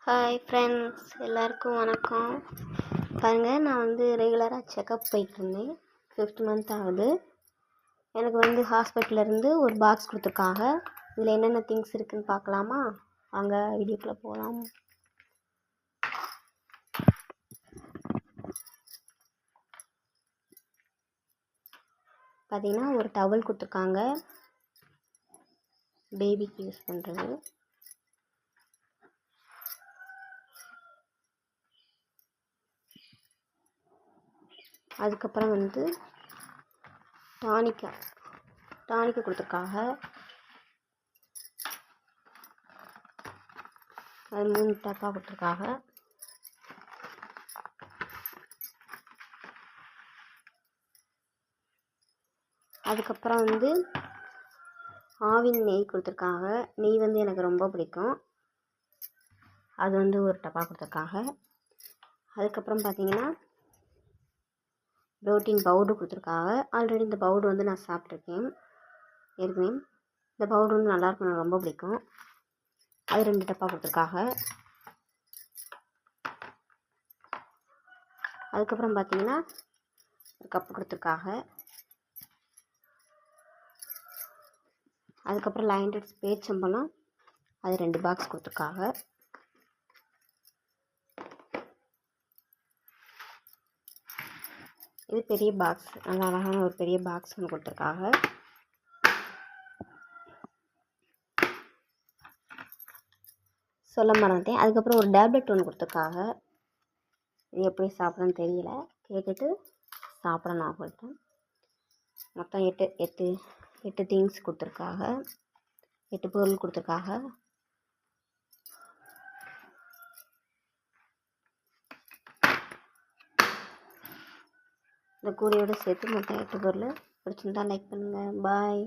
Hi friends, எல்லாருக்கும் வணக்கம். பாருங்கள், நான் வந்து ரெகுலராக செக்கப் போயிட்டுருந்தேன். 5th மந்த் ஆகுது. எனக்கு ஹாஸ்பிட்டல்லேருந்து ஒரு பாக்ஸ் கொடுத்துருக்காங்க. இதில் என்னென்ன திங்ஸ் இருக்குதுன்னு பார்க்கலாமா? வாங்க வீடியோக்குள்ளே போகலாம். பார்த்தீங்கன்னா, ஒரு டவல் கொடுத்துருக்காங்க, பேபிக்கு யூஸ் பண்ணுறது. அதுக்கப்புறம் டானிக்கு கொடுத்துருக்காங்க. அது 3 டப்பா கொடுத்துருக்காங்க. அதுக்கப்புறம் ஆவின் நெய் கொடுத்துருக்காங்க. நெய் எனக்கு ரொம்ப பிடிக்கும். அது ஒரு டப்பா கொடுத்துருக்காங்க. அதுக்கப்புறம் பார்த்தீங்கன்னா, ப்ரோட்டீன் பவுடர் கொடுத்துருக்காங்க. ஆல்ரெடி இந்த பவுடர் நான் சாப்பிட்ருக்கேன் ஏற்கனவே. இந்த பவுடர் நல்லாயிருக்கும், எனக்கு ரொம்ப பிடிக்கும். அது 2 டப்பா கொடுத்துருக்காங்க. அதுக்கப்புறம் பார்த்தீங்கன்னா, ஒரு கப்பு கொடுத்துருக்காங்க. அதுக்கப்புறம் லைன்டெட்ஸ் பேரிச்சம்பழம், அது 2 பாக்ஸ் கொடுத்துருக்காங்க. இது பெரிய பாக்ஸ், நல்லா அழகான ஒரு பெரிய பாக்ஸ் ஒன்று கொடுத்துருக்காங்க. சொல்ல மறந்துட்டேன். அதுக்கப்புறம் ஒரு டேப்லெட் ஒன்று கொடுத்துருக்காங்க. இது எப்படி சாப்பிட்றேன்னு தெரியல, கேட்டுட்டு சாப்பிடணும் அவங்கள்ட்ட. மொத்தம் 8 திங்ஸ் கொடுத்துருக்காங்க, 8 பொருள் கொடுத்துருக்காங்க. இந்த கூடையோடு சேர்த்து மொத்தம் 8 பொருள். பிடிச்சிருந்தா லைக் பண்ணுங்கள். பாய்.